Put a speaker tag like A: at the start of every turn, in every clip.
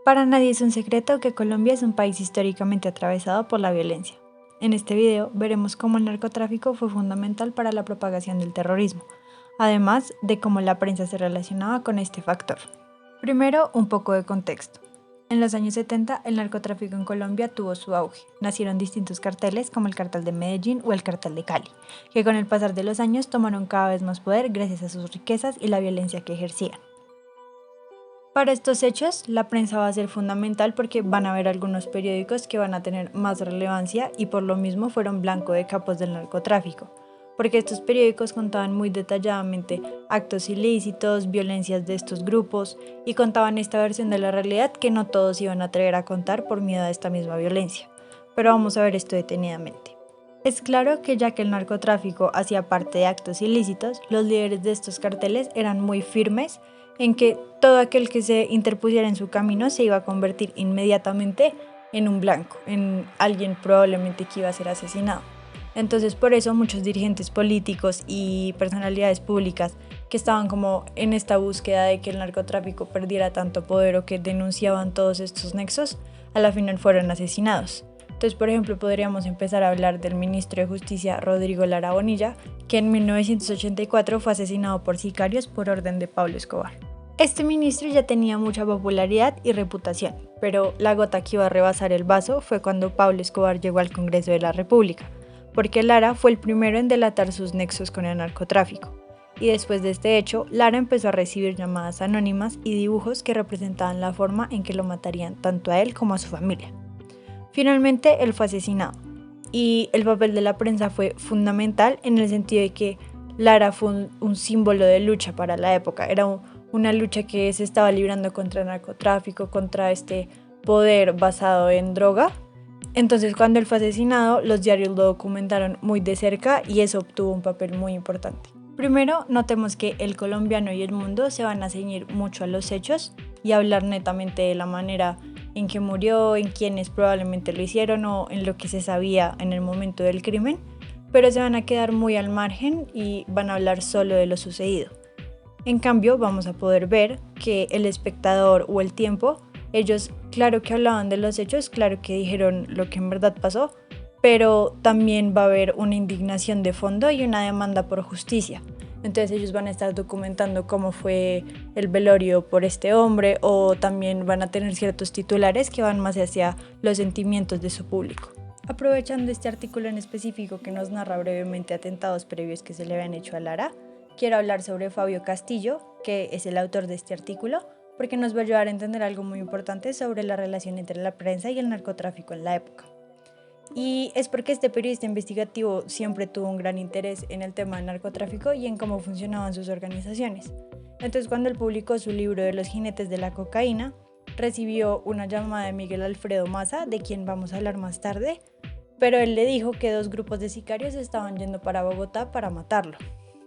A: Para nadie es un secreto que Colombia es un país históricamente atravesado por la violencia. En este video veremos cómo el narcotráfico fue fundamental para la propagación del terrorismo, además de cómo la prensa se relacionaba con este factor. Primero, un poco de contexto. En los años 70, el narcotráfico en Colombia tuvo su auge. Nacieron distintos carteles como el cartel de Medellín o el cartel de Cali, que con el pasar de los años tomaron cada vez más poder gracias a sus riquezas y la violencia que ejercían. Para estos hechos, la prensa va a ser fundamental porque van a haber algunos periódicos que van a tener más relevancia y por lo mismo fueron blanco de capos del narcotráfico, porque estos periódicos contaban muy detalladamente actos ilícitos, violencias de estos grupos y contaban esta versión de la realidad que no todos iban a atrever a contar por miedo a esta misma violencia. Pero vamos a ver esto detenidamente. Es claro que ya que el narcotráfico hacía parte de actos ilícitos, los líderes de estos carteles eran muy firmes en que todo aquel que se interpusiera en su camino se iba a convertir inmediatamente en un blanco, en alguien probablemente que iba a ser asesinado. Entonces por eso muchos dirigentes políticos y personalidades públicas que estaban como en esta búsqueda de que el narcotráfico perdiera tanto poder o que denunciaban todos estos nexos, a la final fueron asesinados. Entonces, por ejemplo, podríamos empezar a hablar del ministro de Justicia Rodrigo Lara Bonilla, que en 1984 fue asesinado por sicarios por orden de Pablo Escobar. Este ministro ya tenía mucha popularidad y reputación, pero la gota que iba a rebasar el vaso fue cuando Pablo Escobar llegó al Congreso de la República, porque Lara fue el primero en delatar sus nexos con el narcotráfico. Y después de este hecho, Lara empezó a recibir llamadas anónimas y dibujos que representaban la forma en que lo matarían tanto a él como a su familia. Finalmente, él fue asesinado, y el papel de la prensa fue fundamental en el sentido de que Lara fue un símbolo de lucha para la época. Era una lucha que se estaba librando contra el narcotráfico, contra este poder basado en droga. Entonces, cuando él fue asesinado, los diarios lo documentaron muy de cerca y eso obtuvo un papel muy importante. Primero, notemos que el colombiano y el mundo se van a ceñir mucho a los hechos y hablar netamente de la manera en que murió, en quienes probablemente lo hicieron o en lo que se sabía en el momento del crimen, pero se van a quedar muy al margen y van a hablar solo de lo sucedido. En cambio, vamos a poder ver que El Espectador o El Tiempo, ellos claro que hablaban de los hechos, claro que dijeron lo que en verdad pasó, pero también va a haber una indignación de fondo y una demanda por justicia. Entonces ellos van a estar documentando cómo fue el velorio por este hombre o también van a tener ciertos titulares que van más hacia los sentimientos de su público. Aprovechando este artículo en específico que nos narra brevemente atentados previos que se le habían hecho a Lara, quiero hablar sobre Fabio Castillo, que es el autor de este artículo, porque nos va a ayudar a entender algo muy importante sobre la relación entre la prensa y el narcotráfico en la época. Y es porque este periodista investigativo siempre tuvo un gran interés en el tema del narcotráfico y en cómo funcionaban sus organizaciones. Entonces, cuando él publicó su libro de los jinetes de la cocaína, recibió una llamada de Miguel Alfredo Maza, de quien vamos a hablar más tarde, pero él le dijo que 2 grupos de sicarios estaban yendo para Bogotá para matarlo.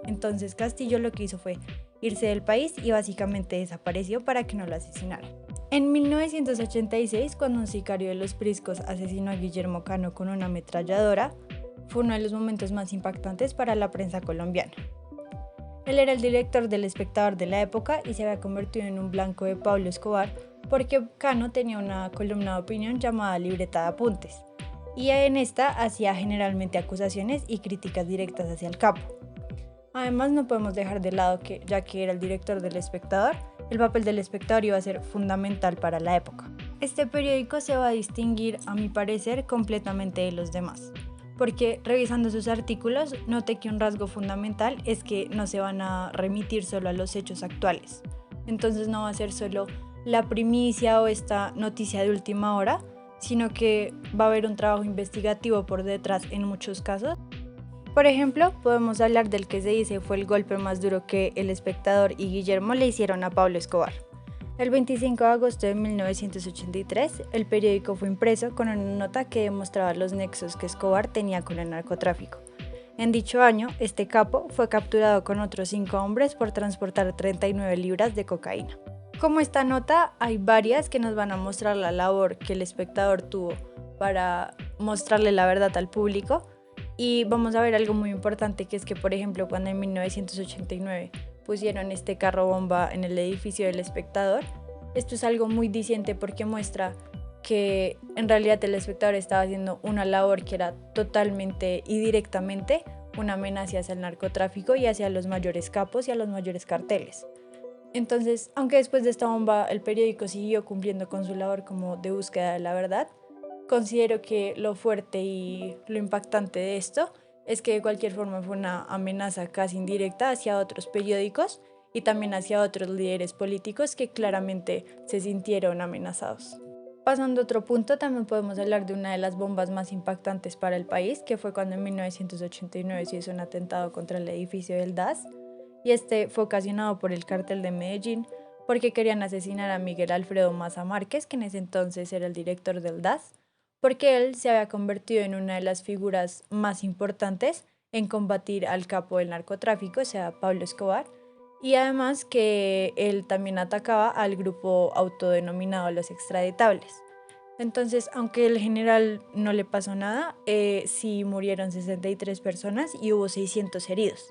A: Entonces Castillo lo que hizo fue irse del país y básicamente desapareció para que no lo asesinaran. En 1986, cuando un sicario de los Priscos asesinó a Guillermo Cano con una ametralladora, fue uno de los momentos más impactantes para la prensa colombiana. Él era el director del Espectador de la época y se había convertido en un blanco de Pablo Escobar porque Cano tenía una columna de opinión llamada Libreta de Apuntes, y en esta hacía generalmente acusaciones y críticas directas hacia el capo. Además, no podemos dejar de lado que, ya que era el director del Espectador, el papel del Espectador iba a ser fundamental para la época. Este periódico se va a distinguir, a mi parecer, completamente de los demás, porque revisando sus artículos, noté que un rasgo fundamental es que no se van a remitir solo a los hechos actuales. Entonces no va a ser solo la primicia o esta noticia de última hora, sino que va a haber un trabajo investigativo por detrás en muchos casos. Por ejemplo, podemos hablar del que se dice fue el golpe más duro que El Espectador y Guillermo le hicieron a Pablo Escobar. El 25 de agosto de 1983, el periódico fue impreso con una nota que demostraba los nexos que Escobar tenía con el narcotráfico. En dicho año, este capo fue capturado con otros 5 hombres por transportar 39 libras de cocaína. Como esta nota, hay varias que nos van a mostrar la labor que El Espectador tuvo para mostrarle la verdad al público. Y vamos a ver algo muy importante, que es que, por ejemplo, cuando en 1989 pusieron este carro bomba en el edificio del Espectador, Esto es algo muy diciente porque muestra que en realidad el espectador estaba haciendo una labor que era totalmente y directamente una amenaza hacia el narcotráfico y hacia los mayores capos y a los mayores carteles. Entonces, aunque después de esta bomba el periódico siguió cumpliendo con su labor como de búsqueda de la verdad, considero que lo fuerte y lo impactante de esto es que de cualquier forma fue una amenaza casi indirecta hacia otros periódicos y también hacia otros líderes políticos que claramente se sintieron amenazados. Pasando a otro punto, también podemos hablar de una de las bombas más impactantes para el país, que fue cuando en 1989 se hizo un atentado contra el edificio del DAS, y este fue ocasionado por el cártel de Medellín porque querían asesinar a Miguel Alfredo Maza Márquez, que en ese entonces era el director del DAS, porque él se había convertido en una de las figuras más importantes en combatir al capo del narcotráfico, o sea, Pablo Escobar, y además que él también atacaba al grupo autodenominado Los Extraditables. Entonces, aunque al general no le pasó nada, sí murieron 63 personas y hubo 600 heridos.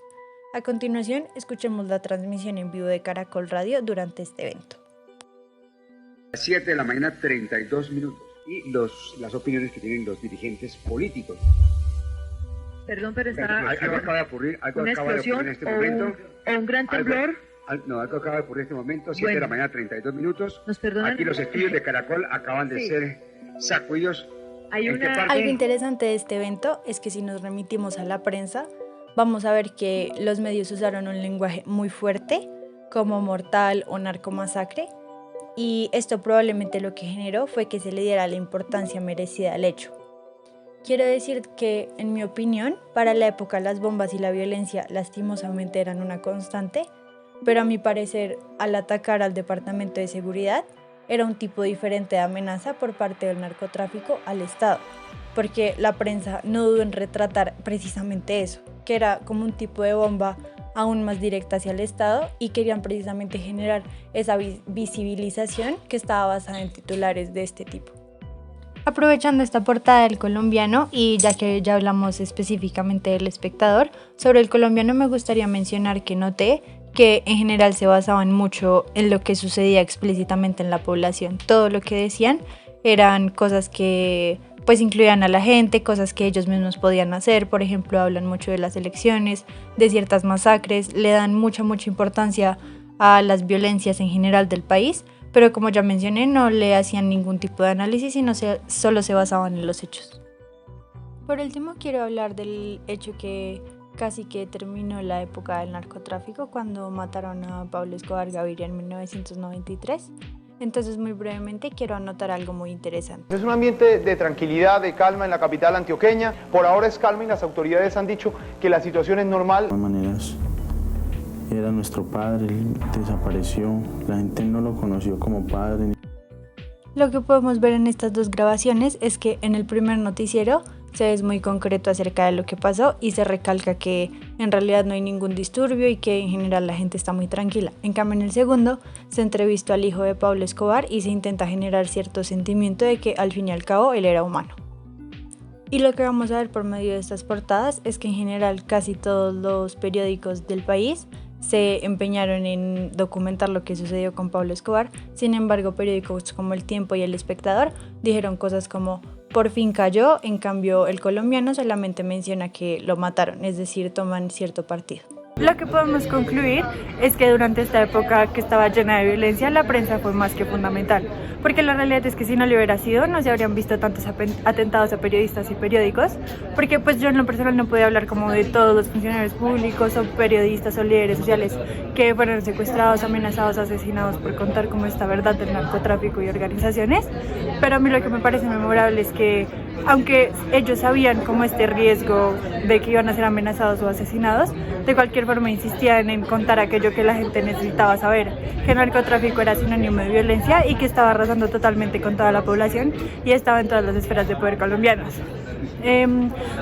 A: A continuación, escuchemos la transmisión en vivo de Caracol Radio durante este evento.
B: 7 de la mañana, 32 minutos. Y las opiniones que tienen los dirigentes políticos.
C: Perdón, pero está
B: algo acaba de ocurrir,
C: una explosión
B: en este momento.
C: O un gran temblor.
B: Algo acaba de ocurrir en este momento, 7 de la mañana, 32 minutos.
C: Nos perdonan.
B: Aquí los estudios de Caracol acaban de ser sacudidos.
A: Algo interesante de este evento es que si nos remitimos a la prensa, vamos a ver que los medios usaron un lenguaje muy fuerte, como mortal o narcomasacre, y esto probablemente lo que generó fue que se le diera la importancia merecida al hecho. Quiero decir que, en mi opinión, para la época las bombas y la violencia lastimosamente eran una constante, pero a mi parecer, al atacar al Departamento de Seguridad, era un tipo diferente de amenaza por parte del narcotráfico al Estado, porque la prensa no dudó en retratar precisamente eso, que era como un tipo de bomba aún más directa hacia el Estado y querían precisamente generar esa visibilización que estaba basada en titulares de este tipo. Aprovechando esta portada del colombiano y ya que ya hablamos específicamente del espectador, sobre el colombiano me gustaría mencionar que noté que en general se basaban mucho en lo que sucedía explícitamente en la población. Todo lo que decían eran cosas que pues incluían a la gente, cosas que ellos mismos podían hacer. Por ejemplo, hablan mucho de las elecciones, de ciertas masacres, le dan mucha importancia a las violencias en general del país, pero como ya mencioné, no le hacían ningún tipo de análisis, sino solo se basaban en los hechos. Por último, quiero hablar del hecho que casi que terminó la época del narcotráfico cuando mataron a Pablo Escobar Gaviria en 1993. Entonces, muy brevemente, quiero anotar algo muy interesante.
D: Es un ambiente de tranquilidad, de calma en la capital antioqueña. Por ahora es calma y las autoridades han dicho que la situación es normal.
E: De todas maneras, era nuestro padre, él desapareció, la gente no lo conoció como padre.
A: Lo que podemos ver en estas dos grabaciones es que en el primer noticiero se es muy concreto acerca de lo que pasó y se recalca que en realidad no hay ningún disturbio y que en general la gente está muy tranquila. En cambio, en el segundo se entrevistó al hijo de Pablo Escobar y se intenta generar cierto sentimiento de que al fin y al cabo él era humano. Y lo que vamos a ver por medio de estas portadas es que en general casi todos los periódicos del país se empeñaron en documentar lo que sucedió con Pablo Escobar. Sin embargo, periódicos como El Tiempo y El Espectador dijeron cosas como por fin cayó, en cambio el colombiano solamente menciona que lo mataron, es decir, toman cierto partido. Lo que podemos concluir es que durante esta época que estaba llena de violencia, la prensa fue más que fundamental, porque la realidad es que si no lo hubiera sido, no se habrían visto tantos atentados a periodistas y periódicos, porque pues yo en lo personal no podía hablar como de todos los funcionarios públicos o periodistas o líderes sociales que fueron secuestrados, amenazados, asesinados por contar como esta verdad del narcotráfico y organizaciones, pero a mí lo que me parece memorable es que aunque ellos sabían como este riesgo de que iban a ser amenazados o asesinados, de cualquier forma insistían en contar aquello que la gente necesitaba saber, que el narcotráfico era sinónimo de violencia y que estaba arrasando totalmente con toda la población y estaba en todas las esferas de poder colombianas.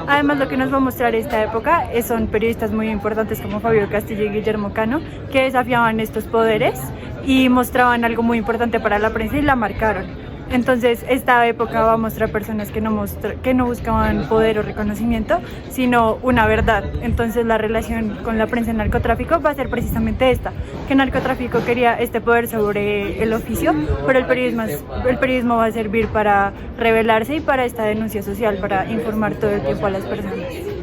A: Además, lo que nos va a mostrar esta época son periodistas muy importantes como Fabio Castillo y Guillermo Cano, que desafiaban estos poderes y mostraban algo muy importante para la prensa y la marcaron. Entonces, esta época va a mostrar personas que no buscaban poder o reconocimiento, sino una verdad. Entonces, la relación con la prensa en narcotráfico va a ser precisamente esta, que el narcotráfico quería este poder sobre el oficio, pero el periodismo va a servir para rebelarse y para esta denuncia social, para informar todo el tiempo a las personas.